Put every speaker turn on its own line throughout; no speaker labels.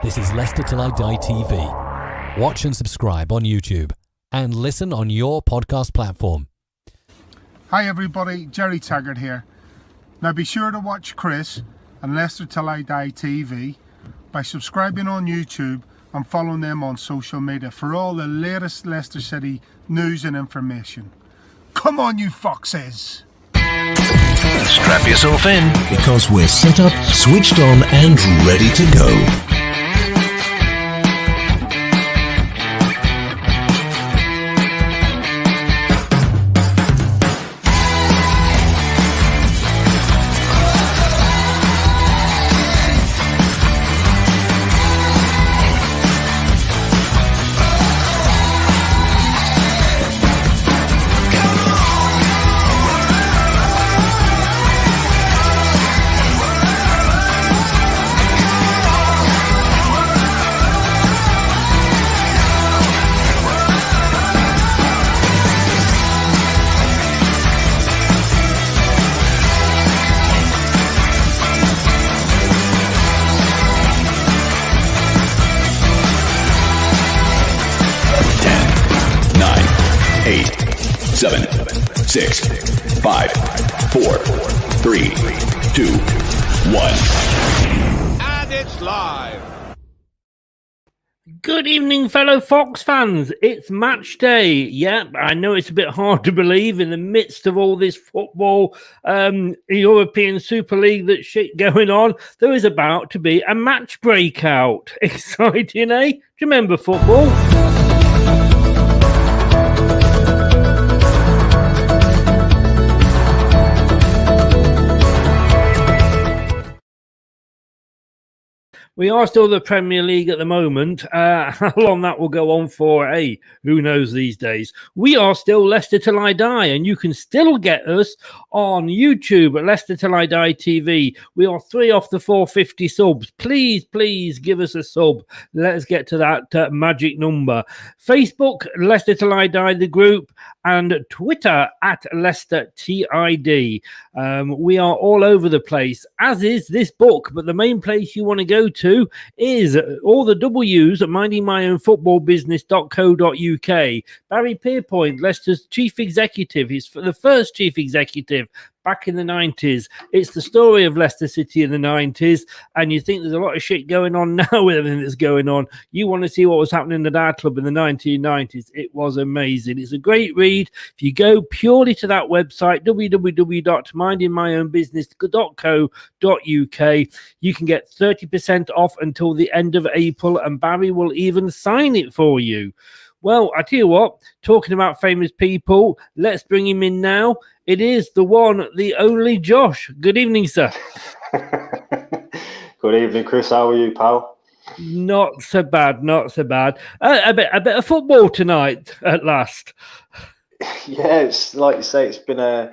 This is Leicester Till I Die TV. Watch and subscribe on YouTube and listen on your podcast platform.
Hi everybody, Jerry Taggart here. Now be sure to watch Chris and Leicester Till I Die TV by subscribing on YouTube and following them on social media for all the latest Leicester City news and information. Come on you foxes!
Strap yourself in,
because we're set up, switched on and ready to go.
Seven, 6, 5, 4, 3, 2, 1.
And it's live.
Good evening, fellow Fox fans. It's match day. Yeah, I know it's a bit hard to believe in the midst of all this football, European Super League that shit going on. There is about to be a match breakout. Exciting, eh? Do you remember football? We are still the Premier League at the moment. How long that will go on for, hey, who knows these days. We are still Leicester Till I Die, and you can still get us on YouTube at Leicester Till I Die TV. We are 3 off the 450 subs. Please give us a sub. Let's get to that magic number. Facebook, Leicester Till I Die, the group, and Twitter at Leicester TID. We are all over the place, as is this book, but the main place you want to go to is all the W's at mindingmyownfootballbusiness.co.uk. Barry Pierpoint, Leicester's chief executive, he's the first chief executive back in the 90s. It's the story of Leicester City in the 90s, and you think there's a lot of shit going on now with everything that's going on. You want to see what was happening at our club in the 1990s. It was amazing. It's a great read. If you go purely to that website, www.mindingmyownbusiness.co.uk, you can get 30% off until the end of April, and Barry will even sign it for you. Well, I tell you what, talking about famous people, let's bring him in now. It is the one, the only Josh. Good evening, sir.
Good evening, Chris. How are you, pal?
Not so bad. A bit of football tonight at last.
Yeah, it's like you say, it's been in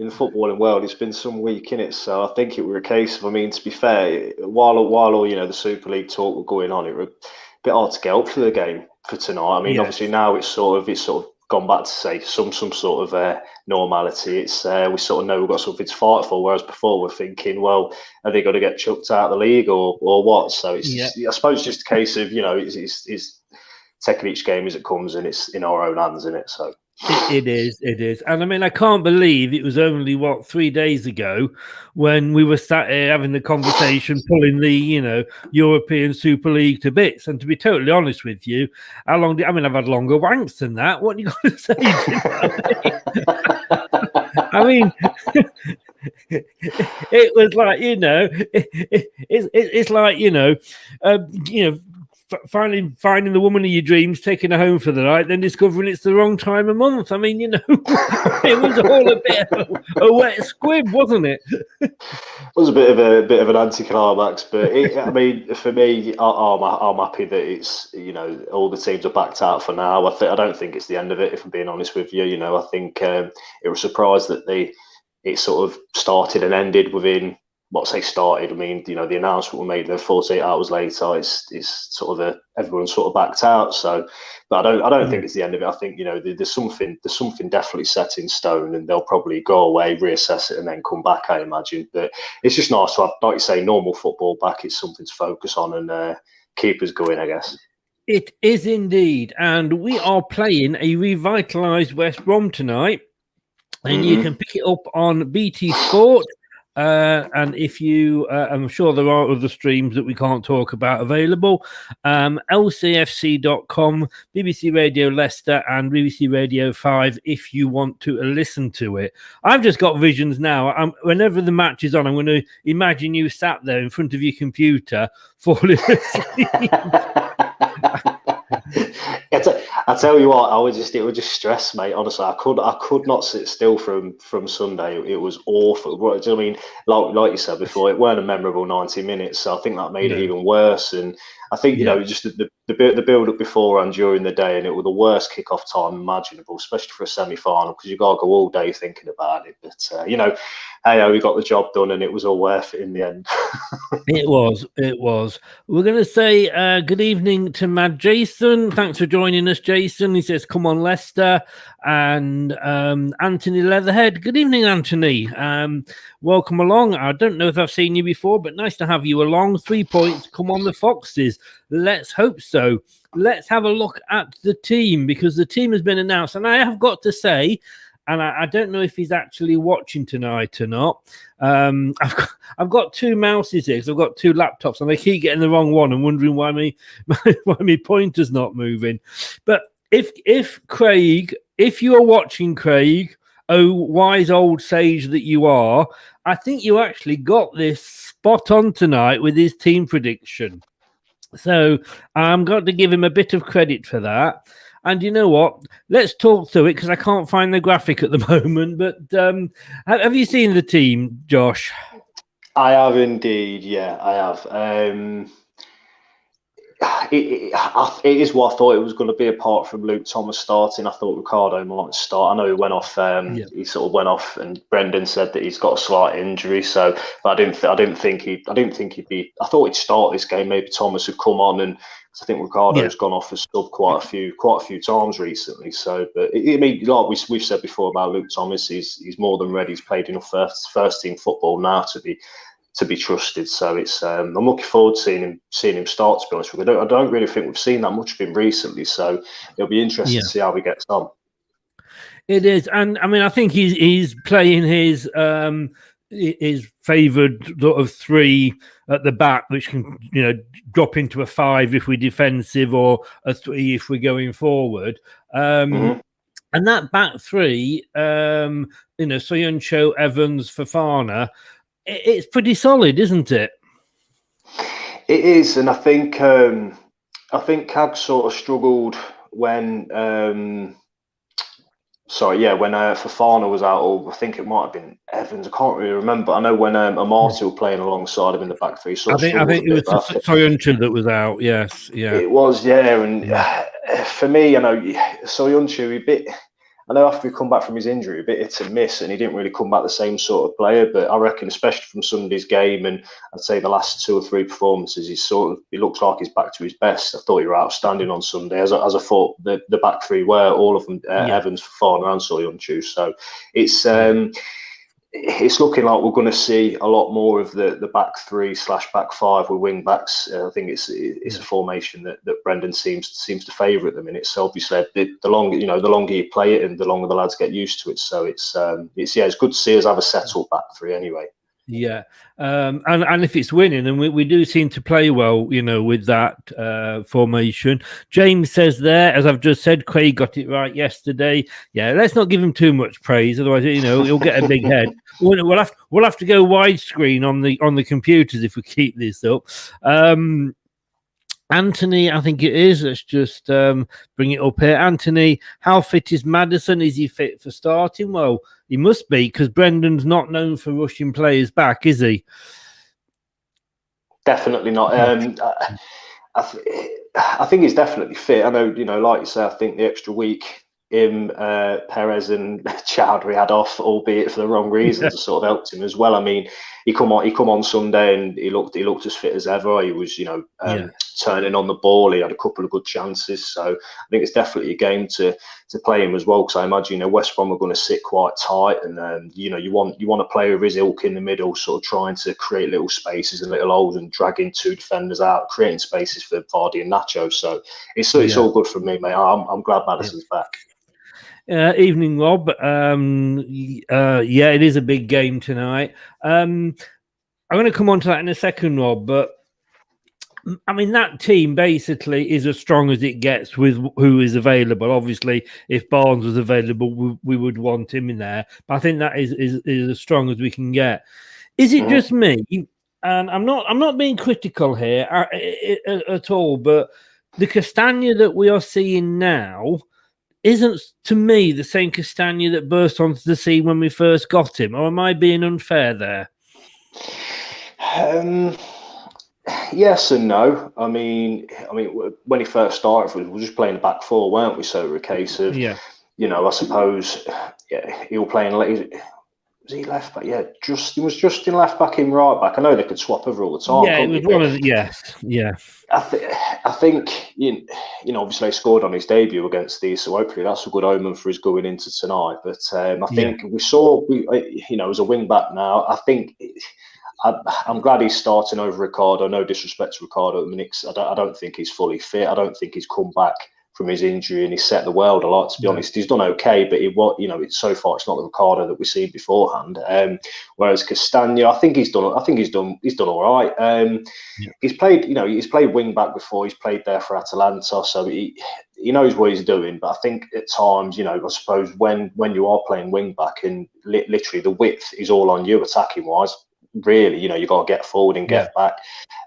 the footballing world, it's been some week in it. So I think it were a case of, I mean, to be fair, while all the Super League talk were going on, it was a bit hard to get up for the game for tonight. I mean, Obviously now it's sort of gone back to say some sort of normality. It's we sort of know we've got something to fight for, whereas before we're thinking, well, are they going to get chucked out of the league or what? So it's I suppose just a case of it's taking each game as it comes, and it's in our own hands, isn't it? So.
It is. And I mean, I can't believe it was only, 3 days ago when we were sat here having the conversation, pulling the, European Super League to bits. And to be totally honest with you, I've had longer wanks than that. What are you going to say? I mean, it was like, it's like, finding the woman of your dreams, taking her home for the night, then discovering it's the wrong time of month. I mean, it was all a bit of a wet squib, wasn't it?
It was a bit of an anticlimax, but for me, I'm happy that it's all the teams are backed out for now. I don't think it's the end of it, if I'm being honest with you. I think it was a surprise that it sort of started and ended within. Started. I mean, the announcement was made then 48 hours later. It's sort of everyone's sort of backed out. So, but I don't think it's the end of it. I think there's something definitely set in stone, and they'll probably go away, reassess it, and then come back, I imagine. But it's just nice to have, like you say, normal football back. It's something to focus on, and keep us going, I guess.
It is indeed, and we are playing a revitalised West Brom tonight, and you can pick it up on BT Sport. And if you, I'm sure there are other streams that we can't talk about available. lcfc.com, BBC Radio Leicester, and BBC Radio 5 if you want to listen to it. I've just got visions now. Whenever the match is on, I'm going to imagine you sat there in front of your computer falling asleep.
I tell you what, it would just stress, mate. Honestly, I could not sit still from Sunday. It was awful. Do you know what I mean? Like you said before, it weren't a memorable 90 minutes, so I think that made it even worse. And I think you know, just the build up before and during the day, and it was the worst kickoff time imaginable, especially for a semi-final, because you got to go all day thinking about it. But you know, hey, we got the job done, and it was all worth it in the end.
It was. We're going to say good evening to Mad Jason. Thanks for joining us, Jason. He says, come on, Leicester. And Anthony Leatherhead. Good evening, Anthony. Welcome along. I don't know if I've seen you before, but nice to have you along. 3 points. Come on, the Foxes. Let's hope so. Let's have a look at the team, because the team has been announced. And I have got to say, and I don't know if he's actually watching tonight or not. I've got two mouses here because I've got two laptops, and I keep getting the wrong one and wondering why my pointer's not moving. But if Craig, if you are watching, Craig, oh wise old sage that you are, I think you actually got this spot on tonight with his team prediction. So I'm going to give him a bit of credit for that. And you know what? Let's talk through it, because I can't find the graphic at the moment. But have you seen the team, Josh?
I have indeed. Yeah, I have. It is what I thought it was going to be. Apart from Luke Thomas starting, I thought Ricardo might start. I know he went off. He sort of went off, and Brendan said that he's got a slight injury. So, but I didn't think he'd be. I thought he'd start this game. Maybe Thomas would come on, and I think Ricardo's gone off as sub quite a few times recently. So, but I mean, like we've said before about Luke Thomas, he's more than ready. He's played enough first team football now to be trusted. So it's I'm looking forward to seeing him start. To be honest with you, I don't really think we've seen that much of him recently. So it'll be interesting to see how he gets on.
It is, and I mean, I think he's playing his favoured sort of three at the back, which can drop into a 5 if we're defensive, or a 3 if we're going forward. And that back three, Soyuncu, Evans, Fofana, it's pretty solid, isn't it?
It is, and I think Cag sort of struggled when Fofana was out, or I think it might have been Evans. I can't really remember. I know when Amati was playing alongside him in the back three. I think
it was Soyuncu that was out. Yes, yeah,
it was. Yeah, and for me, Soyuncu, I know after he come back from his injury, a bit hit and miss, and he didn't really come back the same sort of player. But I reckon, especially from Sunday's game, and I'd say the last 2 or 3 performances, he looks like he's back to his best. I thought he was outstanding on Sunday, as I thought the back three were, all of them, Evans, Fofana, and Soyuncu. So it's looking like we're going to see a lot more of the back 3/back 5 with wing backs. I think it's a formation that Brendan seems to favour at the minute. So obviously, the longer you play it, and the longer the lads get used to it. So it's good to see us have a settled back three anyway.
Yeah, and if it's winning, and we do seem to play well, with that formation. James says there, as I've just said, Craig got it right yesterday. Yeah, let's not give him too much praise, otherwise, he'll get a big head. We'll have to go widescreen on the computers if we keep this up. Anthony, I think it is. Let's just bring it up here. Anthony, how fit is Maddison? Is he fit for starting? Well, he must be, because Brendan's not known for rushing players back, is he?
Definitely not. I think he's definitely fit. I know, like you say, I think the extra week Perez and Chowdhury had off, albeit for the wrong reasons, sort of helped him as well. I mean, he come on Sunday and he looked as fit as ever. He was, turning on the ball. He had a couple of good chances. So I think it's definitely a game to play him as well, because I imagine, West Brom are going to sit quite tight, and you want a player of his ilk in the middle, sort of trying to create little spaces and little holes and dragging two defenders out, creating spaces for Vardy and Nacho. So it's all good for me, mate. I'm glad Maddison's back.
Evening, Rob. Yeah, it is a big game tonight. I'm going to come on to that in a second, Rob, but I mean, that team basically is as strong as it gets with who is available. Obviously, if Barnes was available, we would want him in there. But I think that is as strong as we can get. Is it just me? And I'm not being critical here at all, but the Castagna that we are seeing now isn't, to me, the same Castagna that burst onto the scene when we first got him. Or am I being unfair there?
Yes and no. I mean, when he first started, we were just playing the back four, weren't we? So it was a case of, I suppose, he was playing. Was he left back? Yeah, he was just in left back, in right back. I know they could swap over all the time.
Yeah, it was one of the
I think obviously he scored on his debut against these, so hopefully that's a good omen for us going into tonight. But I think as a wing back now, I think. I'm glad he's starting over Ricardo. No disrespect to Ricardo at the minute. I don't think he's fully fit. I don't think he's come back from his injury and he's set the world alight. To be honest, he's done okay, but so far it's not the Ricardo that we've seen beforehand. Whereas Castagna, I think he's done all right. He's played wing back before. He's played there for Atalanta, so he knows what he's doing. But I think at times, I suppose when you are playing wing back and literally the width is all on you attacking wise. Really, you got to get forward and get back.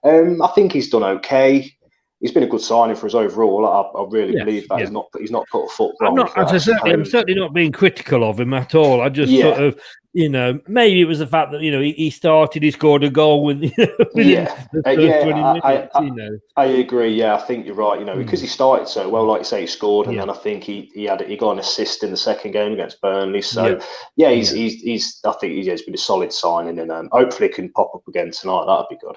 I think he's done okay. He's been a good signing for us overall. I really believe that he's not put a foot wrong.
I'm certainly not being critical of him at all. I just sort of, maybe it was the fact that he started, he scored a goal within the first 20 minutes. I agree. Yeah, I think you're right. Because he started so well, like you say, he scored, and then I think he got an assist in the second game against Burnley. So I think he's been a solid signing, and hopefully he can pop up again tonight. That'd be good.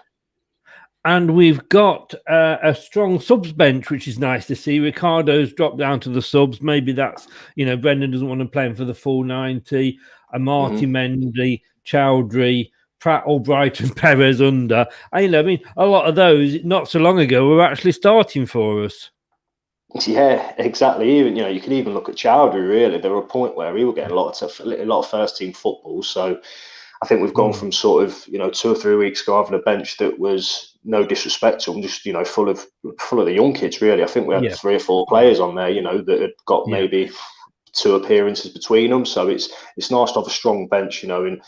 And we've got a strong subs bench, which is nice to see. Ricardo's dropped down to the subs. Maybe that's, Brendan doesn't want to play him for the full 90. Amati Mendy, Chowdhury, Pratt, Albright and Perez under. A lot of those, not so long ago, were actually starting for us.
Yeah, exactly. Even you can even look at Chowdhury. Really, there were a point where he was getting a lot of first team football. So I think we've gone from sort of 2 or 3 weeks ago having a bench that was, no disrespect to them, just full of the young kids. Really, I think we had 3 or 4 players on there, that had got maybe 2 appearances between them. So it's nice to have a strong bench, and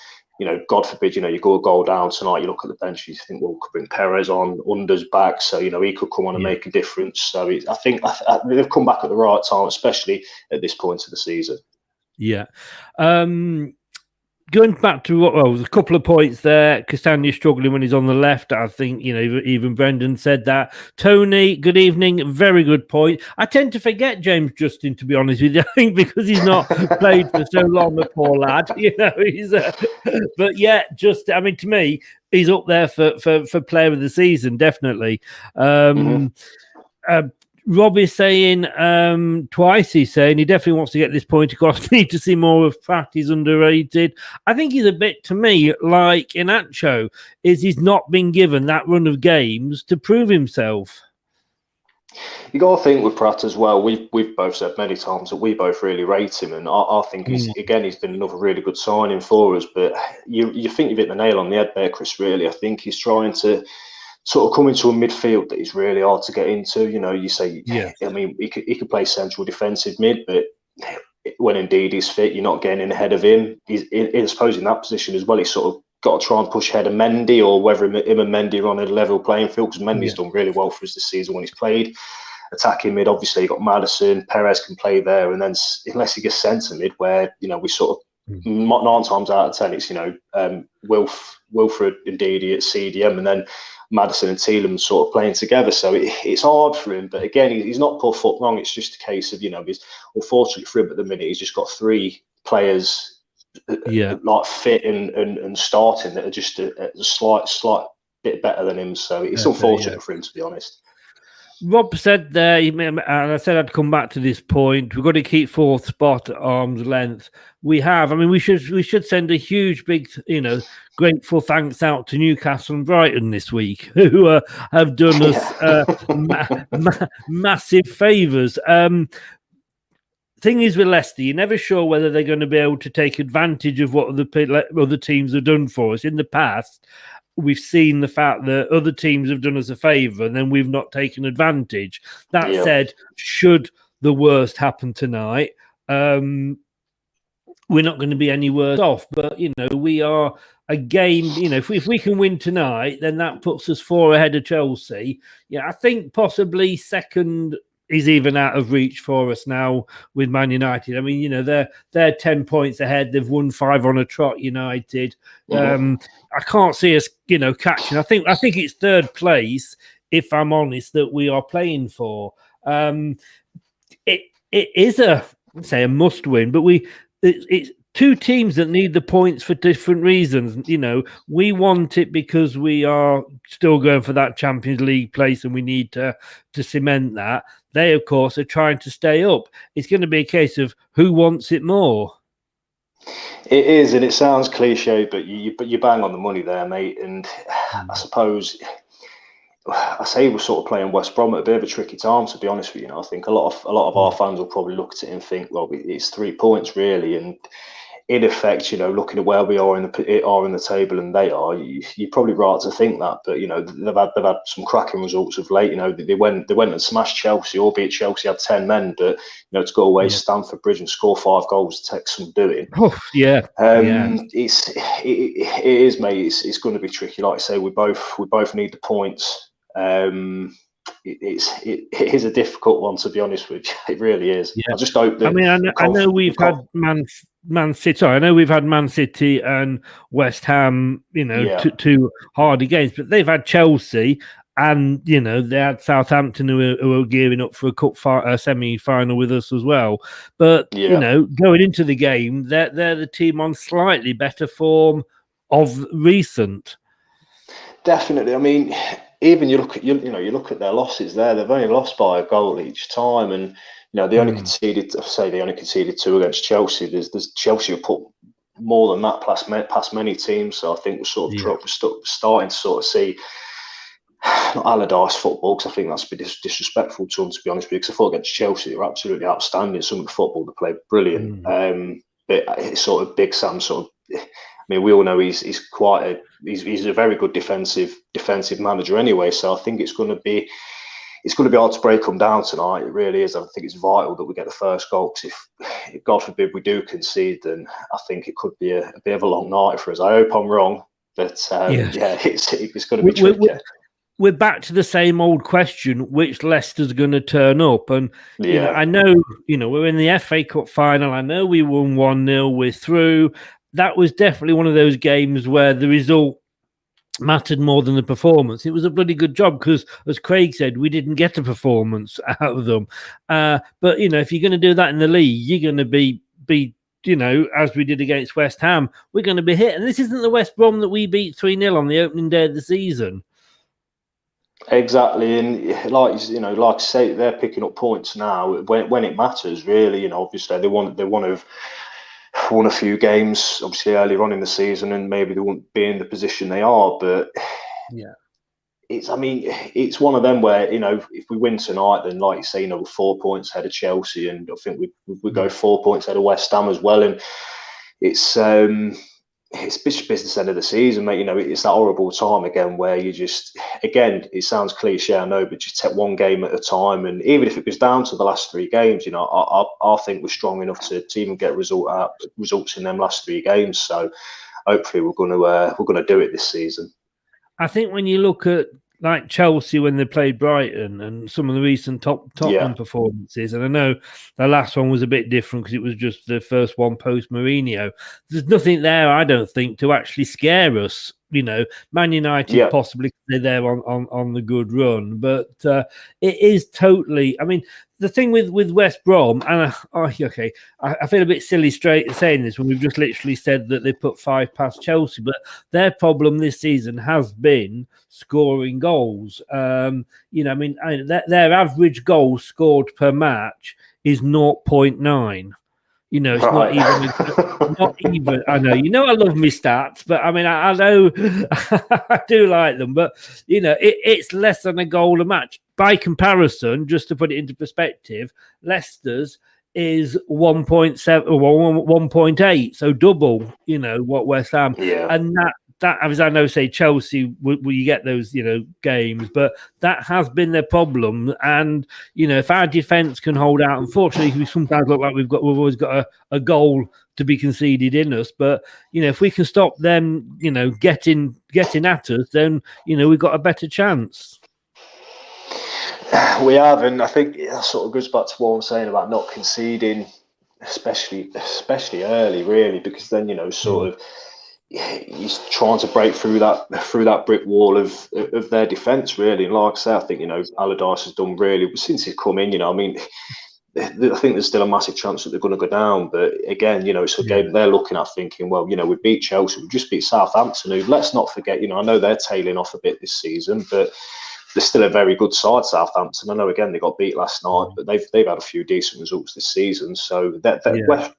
God forbid, you go a goal down tonight. You look at the bench, you think, well, we could bring Perez on, Under's back, so he could come on and make a difference. So I think they've come back at the right time, especially at this point of the season. Yeah.
Going back to there's a couple of points there. Castagna's struggling when he's on the left. I think, even Brendan said that. Tony, good evening. Very good point. I tend to forget James Justin, to be honest with you. I think because he's not played for so long, the poor lad. But yeah, to me, he's up there for player of the season, definitely. Rob is saying twice, he's saying he definitely wants to get this point across. Need to see more of Pratt. He's underrated. I think he's a bit, to me, like Inacho, he's not been given that run of games to prove himself.
You got to think with Pratt as well. We've both said many times that we both really rate him, and I think he's been another really good signing for us. But you think you've hit the nail on the head there, Chris. Really, I think he's trying to sort of come into a midfield that is really hard to get into. You say, he could play central defensive mid, but when indeed he's fit, you're not getting in ahead of him. I suppose in that position as well, he's sort of got to try and push ahead of Mendy, or whether him and Mendy are on a level playing field, because Mendy's done really well for us this season when he's played. Attacking mid, obviously, you got Maddison, Perez can play there, and then unless he gets centre mid, where we sort of 9 times out of 10 it's Wilfred and Didi at CDM, and then Maddison and Tielemans sort of playing together. So it's hard for him, but again, he's not put foot wrong. It's just a case of he's unfortunately for him at the minute, he's just got 3 players like fit and starting that are just a slight bit better than him. So it's unfortunate for him, to be honest.
Rob said there, and I said I'd come back to this point. We've got to keep fourth spot at arm's length. We have. I mean, we should send a huge, big, grateful thanks out to Newcastle and Brighton this week, who have done us massive favours. Thing is with Leicester, you're never sure whether they're going to be able to take advantage of what other teams have done for us in the past. We've seen the fact that other teams have done us a favour and then we've not taken advantage. That said, should the worst happen tonight, we're not going to be any worse off. But, we are a game, if we can win tonight, then that puts us 4 ahead of Chelsea. Yeah, I think possibly second is even out of reach for us now with Man United. I mean, they're 10 points ahead. They've won 5 on a trot, United. I can't see us, catching. I think it's third place, if I'm honest, that we are playing for. It is a must win, but it's two teams that need the points for different reasons. We want it because we are still going for that Champions League place and we need to cement that. They, of course, are trying to stay up. It's going to be a case of who wants it more.
It is, and it sounds cliche, but you bang on the money there, mate. And I suppose I say we're sort of playing West Brom at a bit of a tricky time, to be honest with you. I think a lot of our fans will probably look at it and think, well, it's 3 points really, and in effect, looking at where we are in the table and they are, you're probably right to think that. But they've had some cracking results of late. They went and smashed Chelsea, albeit Chelsea had 10 men. But to go away Stamford Bridge and score 5 goals takes some doing.
Oh yeah,
It is, mate. It's going to be tricky. Like I say, we both need the points. It is a difficult one, to be honest with you. It really is.
Yeah.
I just hope that.
I mean, I know we've had Man City. I know we've had Man City and West Ham. Two hardy games, but they've had Chelsea and they had Southampton who are gearing up for a cup semi-final with us as well. But going into the game, they're the team on slightly better form of recent.
Definitely. I mean, even you look at their losses there. They've only lost by a goal each time, and they only conceded 2 against Chelsea. There's Chelsea have put more than that past many teams. So I think we're starting to sort of see not Allardyce football, because I think that's a bit disrespectful to them, to be honest with you. Because I thought against Chelsea they were absolutely outstanding. Some of the football they played brilliant. But it's sort of Big Sam sort of. I mean, we all know he's a very good defensive manager anyway. So I think it's going to be hard to break them down tonight. It really is. I think it's vital that we get the first goal, because if God forbid we do concede, then I think it could be a bit of a long night for us. I hope I'm wrong, but it's going to be tricky.
We're back to the same old question: which Leicester's going to turn up? And I know we're in the FA Cup final. I know we won 1-0. We're through. That was definitely one of those games where the result mattered more than the performance. It was a bloody good job because, as Craig said, we didn't get a performance out of them. But if you're going to do that in the league, you're going to be as we did against West Ham, we're going to be hit. And this isn't the West Brom that we beat 3-0 on the opening day of the season.
Exactly, and like I say, they're picking up points now when it matters. Really, obviously they want to have won a few games, obviously earlier on in the season, and maybe they won't be in the position they are. But it's one of them where if we win tonight, then like you say, we're 4 points ahead of Chelsea, and I think we go 4 points ahead of West Ham as well. And it's business end of the season, mate. It's that horrible time again where you just, again, it sounds cliche, I know, but just take one game at a time. And even if it goes down to the last 3 games, I think we're strong enough to even get results in them last 3 games. So hopefully we're gonna do it this season.
I think when you look at like Chelsea when they played Brighton and some of the recent Tottenham performances, and I know the last one was a bit different because it was just the first one post Mourinho. There's nothing there, I don't think, to actually scare us Man United
Yeah.
possibly, they're there on the good run, but it is totally. I mean, the thing with West Brom, and I feel a bit silly straight saying this when we've just literally said that they put 5 past Chelsea, but their problem this season has been scoring goals. Their average goal scored per match is 0.9. It's
Right.
not even. I know, I love my stats, but I mean, I know I do like them, but it's less than a goal a match. By comparison, just to put it into perspective, Leicester's is 1.7 or 1.8, so double, what West Ham,
Yeah.
and that, as I know, say Chelsea, you get those, games, but that has been their problem. And if our defence can hold out, unfortunately, we sometimes look like we've always got a goal to be conceded in us. But if we can stop them, getting at us, then we've got a better chance.
We have, and I think that sort of goes back to what I'm saying about not conceding, especially early, really, because then sort of. He's trying to break through that brick wall of their defence, really. And like I say, I think Allardyce has done really since he's come in. I mean, I think there's still a massive chance that they're going to go down. But again, it's a game they're looking at thinking, well, we beat Chelsea, we just beat Southampton, who, let's not forget, I know they're tailing off a bit this season, but they're still a very good side, Southampton. I know, again, they got beat last night, but they've had a few decent results this season. So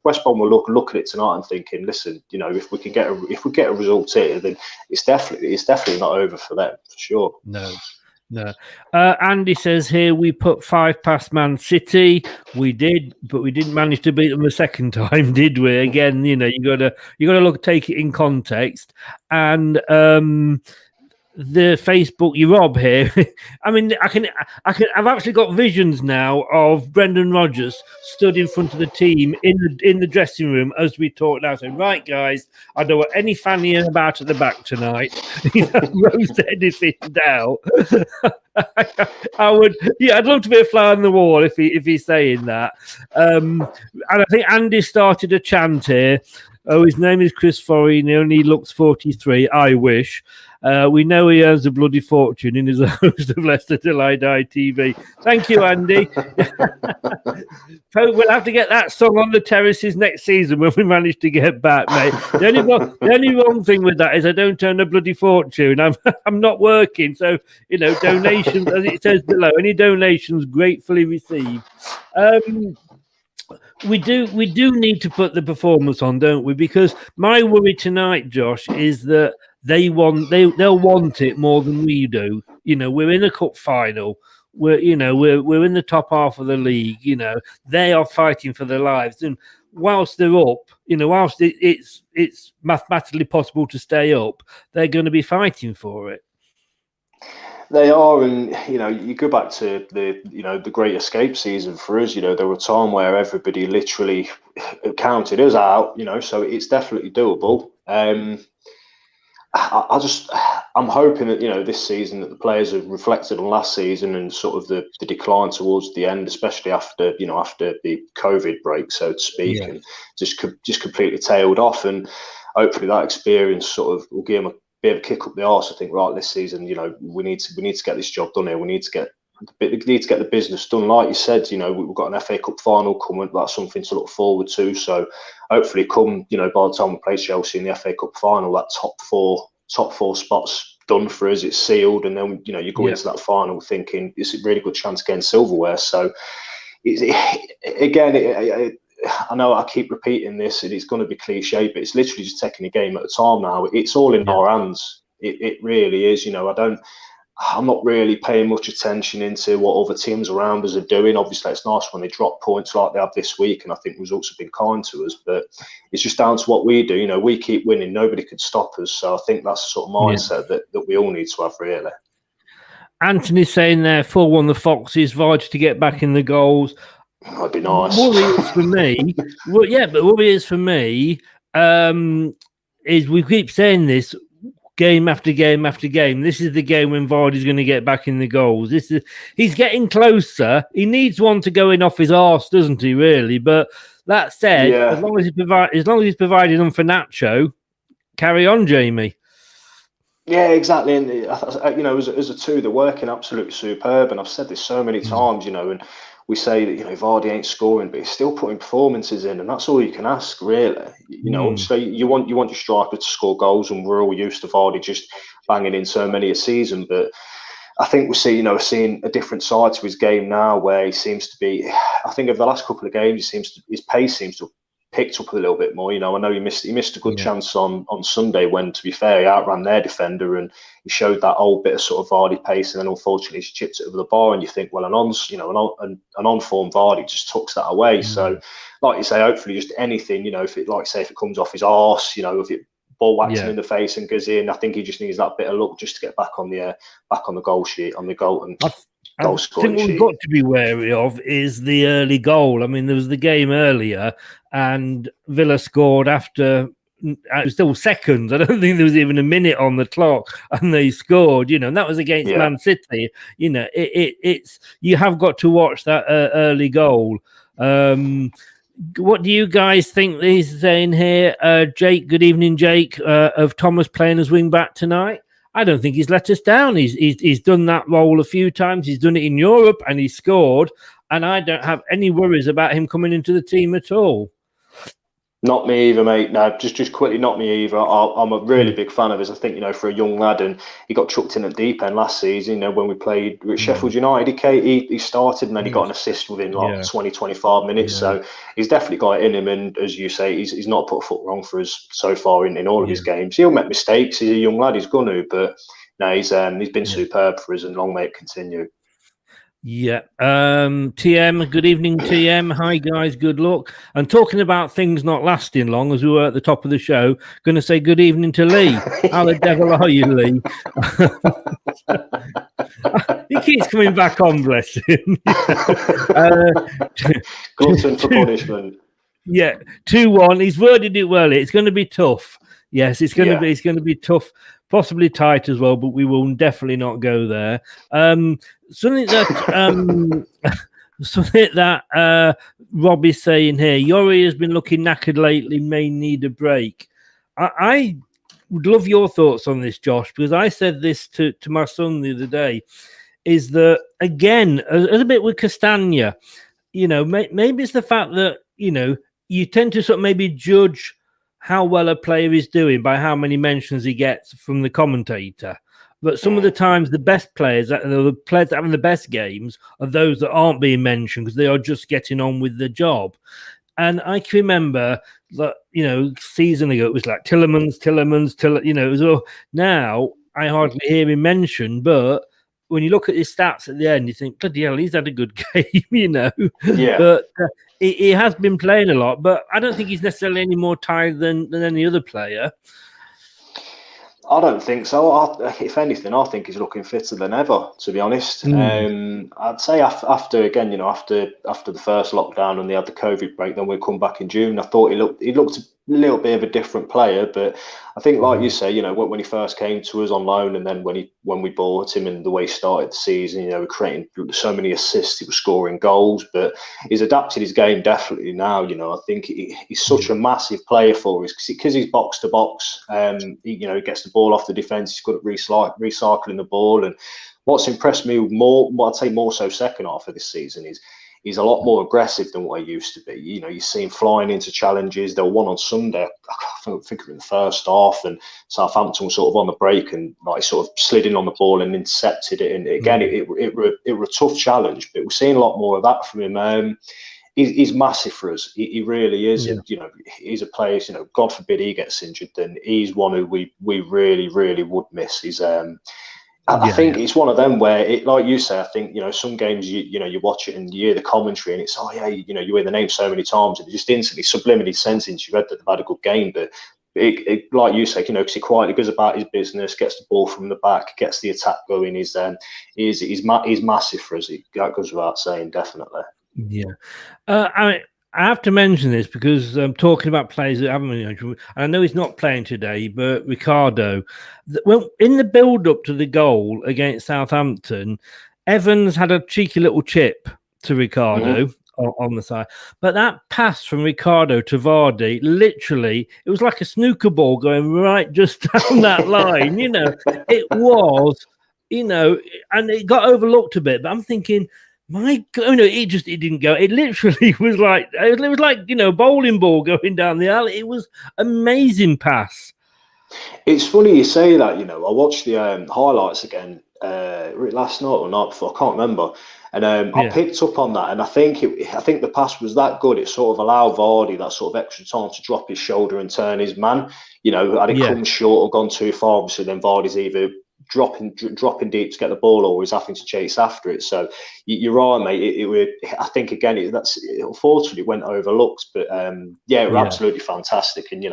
West Brom will look at it tonight and thinking, listen, if we get a result here, then it's definitely not over for them, for sure.
No. Andy says here, we put 5 past Man City. We did, but we didn't manage to beat them the second time, did we? Again, you gotta take it in context. And the Facebook, Rob here. I mean, I've actually got visions now of Brendan Rodgers stood in front of the team in the dressing room as we talk now, saying, "Right, guys, I don't want any fannying about at the back tonight." Roast anything down. I'd love to be a fly on the wall if he's saying that. And I think Andy started a chant here. Oh, his name is Chris Forey and he only looks 43. I wish. We know he earns a bloody fortune and is a host of Leicester Till I Die TV. Thank you, Andy. We'll have to get that song on the terraces next season when we manage to get back, mate. The only wrong thing with that is I don't earn a bloody fortune. I'm not working, so donations, as it says below, any donations gratefully received. We do need to put the performance on, don't we? Because my worry tonight, Josh, is that they'll want it more than we do. We're in a cup final. We're in the top half of the league. They are fighting for their lives, and whilst they're up, whilst it's mathematically possible to stay up, they're going to be fighting for it.
They are, and you go back to the Great Escape season for us. There were a time where everybody literally counted us out. So it's definitely doable. I'm hoping that this season that the players have reflected on last season and sort of the decline towards the end, especially after the COVID break, so to speak, and just completely tailed off. And hopefully that experience sort of will give them a bit of a kick up the arse. I think, right, this season, we need to get this job done here. We need to get the business done. Like you said, we've got an FA Cup final coming. That's something to look forward to. So hopefully, by the time we play Chelsea in the FA Cup final, that top four spots done for us. It's sealed, and then you go into that final thinking it's a really good chance of getting silverware. So I know I keep repeating this, and it's going to be cliche, but it's literally just taking a game at a time now. It's all in our hands. It really is. I'm not really paying much attention into what other teams around us are doing. Obviously, it's nice when they drop points like they have this week, and I think results have been kind to us. But it's just down to what we do. We keep winning. Nobody could stop us. So I think that's the sort of mindset that we all need to have, really.
Anthony's saying there, 4-1 the Foxes, vital to get back in the goals.
That'd be nice.
Worry is for me. Worry is for me is we keep saying this game after game after game. This is the game when Vardy's going to get back in the goals. He's getting closer. He needs one to go in off his arse, doesn't he? Really, but that said, as long as he's providing them for Nacho, carry on, Jamie.
Yeah, exactly. And as a two, they're working absolutely superb. And I've said this so many times, and we say that, Vardy ain't scoring, but he's still putting performances in, and that's all you can ask, really. So you want your striker to score goals, and we're all used to Vardy just banging in so many a season. But I think we're seeing a different side to his game now, where he seems to be. I think over the last couple of games, his pace seems to have picked up a little bit more. I know he missed a good chance on Sunday when, to be fair, he outran their defender and he showed that old bit of sort of Vardy pace, and then unfortunately he chipped it over the bar. And you think, well, an on-form Vardy just tucks that away. So, like you say, hopefully just anything, if it comes off his arse, if it ball whacks him in the face and goes in, I think he just needs that bit of luck just to get back on the goal sheet, on the goal and goal scoring sheet.
I think what we've got to be wary of is the early goal. I mean, there was the game earlier, and Villa scored after it was still seconds. I don't think there was even a minute on the clock, and they scored. And that was against Man City. It's you have got to watch that early goal. What do you guys think he's saying here? Jake, good evening, Jake, of Thomas playing as wing back tonight. I don't think he's let us down. He's done that role a few times. He's done it in Europe and he scored. And I don't have any worries about him coming into the team at all.
Not me either, mate. No, just quickly, not me either. I'm a really big fan of his. I think, for a young lad, and he got chucked in at deep end last season, when we played with Sheffield United, he started and then he got an assist within 20, 25 minutes. Yeah. So he's definitely got it in him. And as you say, he's not put a foot wrong for us so far in all of his games. He'll make mistakes. He's a young lad. He's going to, but no, he's been superb for us, and long may it continue.
Yeah. TM, good evening, TM. Hi, guys. Good luck. And talking about things not lasting long, as we were at the top of the show, going to say good evening to Lee. How the devil are you, Lee? He keeps coming back on, bless him.
Glutton for punishment.
Yeah, 2-1. He's worded it well. It's going to be tough. Yes, it's going to be tough. Possibly tight as well, but we will definitely not go there. Something that Rob is saying here, Yori has been looking knackered lately, may need a break. I would love your thoughts on this, Josh, because I said this to my son the other day, is that, again, a bit with Castagna, maybe it's the fact that, you tend to sort of maybe judge how well a player is doing by how many mentions he gets from the commentator. But some of the times, the best players, the players that are having the best games, are those that aren't being mentioned because they are just getting on with the job. And I can remember that, season ago, it was like Tillemans, it was all. Now, I hardly hear him mentioned, but when you look at his stats at the end, you think, bloody hell, he's had a good game,
Yeah.
But he has been playing a lot, but I don't think he's necessarily any more tired than any other player.
I don't think so. If anything, I think he's looking fitter than ever, to be honest. I'd say after the first lockdown and they had the COVID break, then we come back in June. I thought he looked a little bit of a different player, but I think, like you say, when he first came to us on loan, and then when we bought him and the way he started the season, creating so many assists, he was scoring goals, but he's adapted his game definitely now. I think he's such a massive player for us because he's box to box. He gets the ball off the defence. He's good at recycling the ball, and what's impressed me more, I'd say more so second half of this season, is he's a lot more aggressive than what he used to be. You see him flying into challenges. There were one on Sunday, I think it was in the first half, and Southampton was sort of on the break and sort of slid in on the ball and intercepted it. And again, it were a tough challenge, but we're seeing a lot more of that from him. He's massive for us. He really is. Yeah. And, he's a player, God forbid he gets injured, then he's one who we really, really would miss. He's I think it's one of them where, like you say, I think, some games you watch it and you hear the commentary and it's, you hear the name so many times and it just instantly subliminally sends into your head that they've had a good game. But it like you say, because he quietly goes about his business, gets the ball from the back, gets the attack going. He's massive for us. That goes without saying, definitely.
Yeah. I have to mention this because I'm talking about players that haven't been mentioned. I know he's not playing today, but Ricardo, in the build-up to the goal against Southampton, Evans had a cheeky little chip to Ricardo, on the side. But that pass from Ricardo to Vardy, literally, it was like a snooker ball going right just down that line. It was, and it got overlooked a bit. But I'm thinking, my God, it didn't go. It literally was like bowling ball going down the alley. It was amazing pass.
It's funny you say that. I watched the highlights again last night or night before. I can't remember, and I picked up on that. And I think the pass was that good. It sort of allowed Vardy that sort of extra time to drop his shoulder and turn his man. Had it come short or gone too far, obviously, then Vardy's either dropping deep to get the ball, or he's having to chase after it. So you're right, mate. I think again, unfortunately it went overlooked, but it was absolutely fantastic. And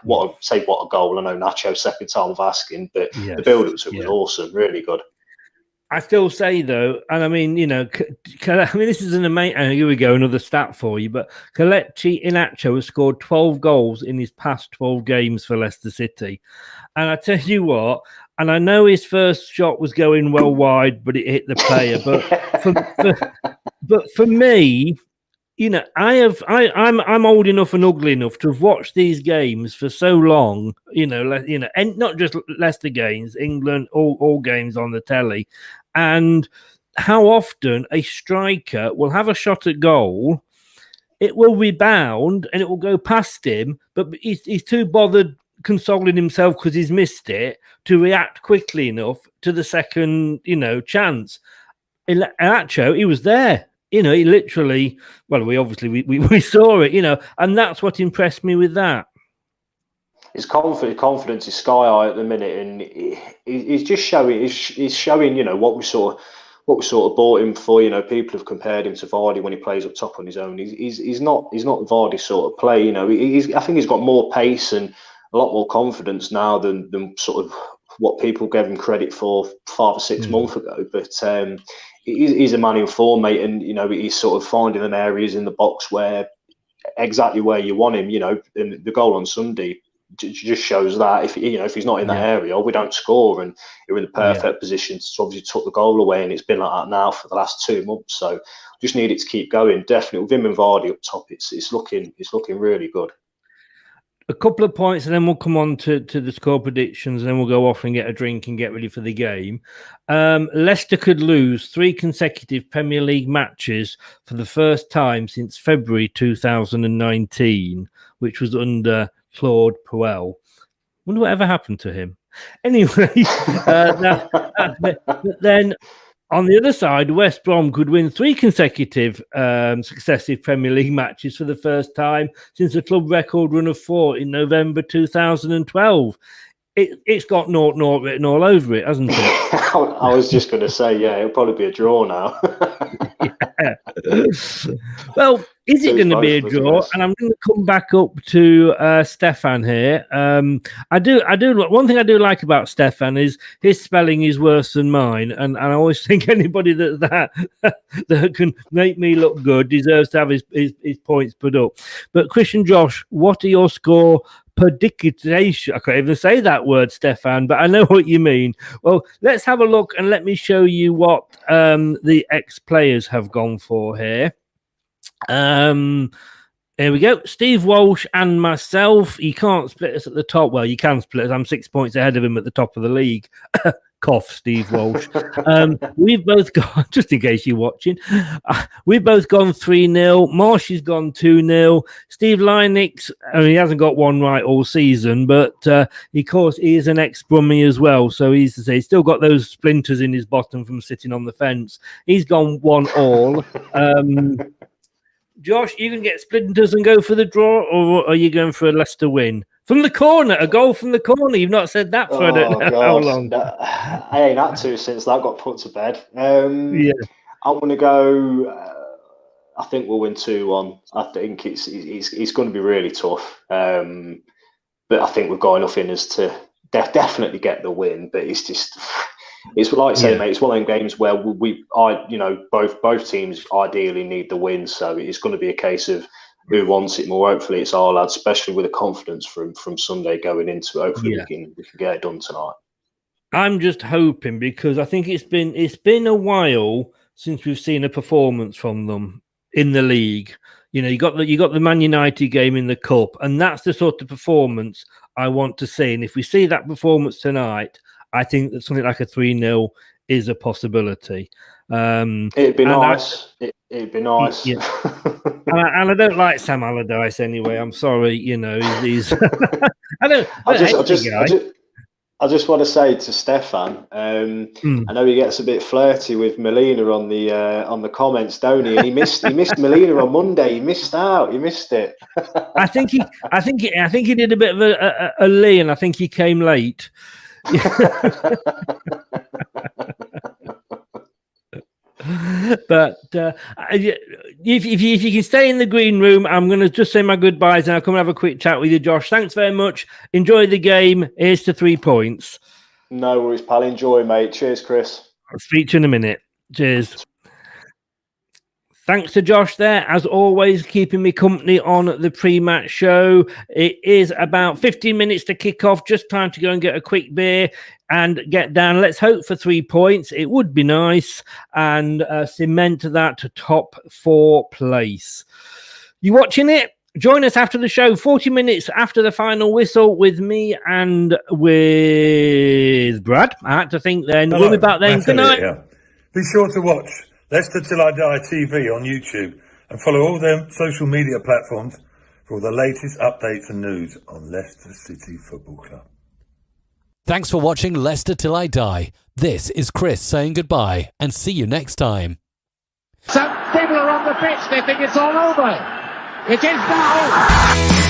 what a goal! I know Nacho second time of asking, but the build-up was awesome, really good.
I still say though, and I mean, this is an amazing. Here we go, another stat for you. But Kelechi Iheanacho has scored 12 goals in his past 12 games for Leicester City, and I tell you what. And I know his first shot was going well wide, but it hit the player. But for me, I'm old enough and ugly enough to have watched these games for so long. And not just Leicester games, England, all games on the telly, and how often a striker will have a shot at goal, it will rebound and it will go past him, but he's too bothered consoling himself because he's missed it to react quickly enough to the second, chance. Iheanacho, he was there. He literally. Well, we saw it. And that's what impressed me with that.
His confidence is sky high at the minute, and he's just showing. He's showing, what we sort of bought him for. People have compared him to Vardy when he plays up top on his own. He's not Vardy sort of play. I think he's got more pace and a lot more confidence now than sort of what people gave him credit for 5 or 6 months ago. But he's a man in form, mate, and he's sort of finding them areas in the box exactly where you want him. And the goal on Sunday just shows that if he's not in that area, we don't score, and you're in the perfect position to obviously tuck the goal away. And it's been like that now for the last 2 months. So just need it to keep going. Definitely with him and Vardy up top, it's looking really good.
A couple of points, and then we'll come on to the score predictions, and then we'll go off and get a drink and get ready for the game. Leicester could lose 3 consecutive Premier League matches for the first time since February 2019, which was under Claude Puel. Wonder whatever happened to him. Anyway, but then on the other side, West Brom could win 3 consecutive successive Premier League matches for the first time since the club record run of 4 in November 2012. It's got 0-0 written all over it, hasn't it?
I was just going to say, it'll probably be a draw now.
Well, is it going to be a draw? And I'm going to come back up to Stefan here. I do. One thing I do like about Stefan is his spelling is worse than mine, and I always think anybody that can make me look good deserves to have his points put up. But Christian Josh, what are your score prediction? I can't even say that word, Stefan, but I know what you mean. Well, let's have a look and let me show you what the ex-players have gone for here. Here we go. Steve Walsh and myself. He can't split us at the top. Well, you can split us. I'm 6 points ahead of him at the top of the league. Cough, Steve Walsh. We've both gone, just in case you're watching, we've both gone 3-0. Marshy's gone 2-0. Steve Lynix, he hasn't got one right all season, but of course he is an ex-Brummie as well. So he's still got those splinters in his bottom from sitting on the fence. He's gone 1-1. Josh, you can get splinters and go for the draw, or are you going for a Leicester win? From the corner, a goal from the corner. You've not said that for I don't know how long.
I ain't had to since that got put to bed. I'm going to go. I think we'll win 2-1. I think it's going to be really tough. But I think we've got enough in us to definitely get the win. But it's just. It's like I say, mate. It's one of them games where both teams ideally need the win. So it's going to be a case of who wants it more. Hopefully, it's our lads, especially with the confidence from Sunday going into it. Hopefully, we can get it done tonight.
I'm just hoping, because I think it's been a while since we've seen a performance from them. in the league. You know, you got the Man United game in the cup, and that's the sort of performance I want to see. And if we see that performance tonight, I think that something like a 3-0 is a possibility.
It'd be nice. It'd be nice.
Yeah. and I don't like Sam Allardyce anyway. I'm sorry, you know, he's.
I just want to say to Stefan, I know he gets a bit flirty with Melina on the comments, don't he? And he missed Melina on Monday. He missed out. He missed it.
I think he did a bit of a Lee, and I think he came late. But if you can stay in the green room, I'm going to just say my goodbyes and I'll come and have a quick chat with you, Josh. Thanks very much. Enjoy the game. Here's to 3 points.
No worries, pal. Enjoy, mate. Cheers, Chris.
I'll speak to you in a minute. Cheers. Thanks to Josh there, as always, keeping me company on the pre-match show. It is about 15 minutes to kick off. Just time to go and get a quick beer and get down. Let's hope for 3 points. It would be nice, and cement that top 4 place. You watching it? Join us after the show, 40 minutes after the final whistle, with me and with Brad. I had to think then.
Hello,
we'll be back then. Good night.
Be sure to watch Leicester Till I Die TV on YouTube and follow all their social media platforms for all the latest updates and news on Leicester City Football Club.
Thanks for watching Leicester Till I Die. This is Chris saying goodbye and see you next time.
Some people are on the pitch, they think it's all over. It is now.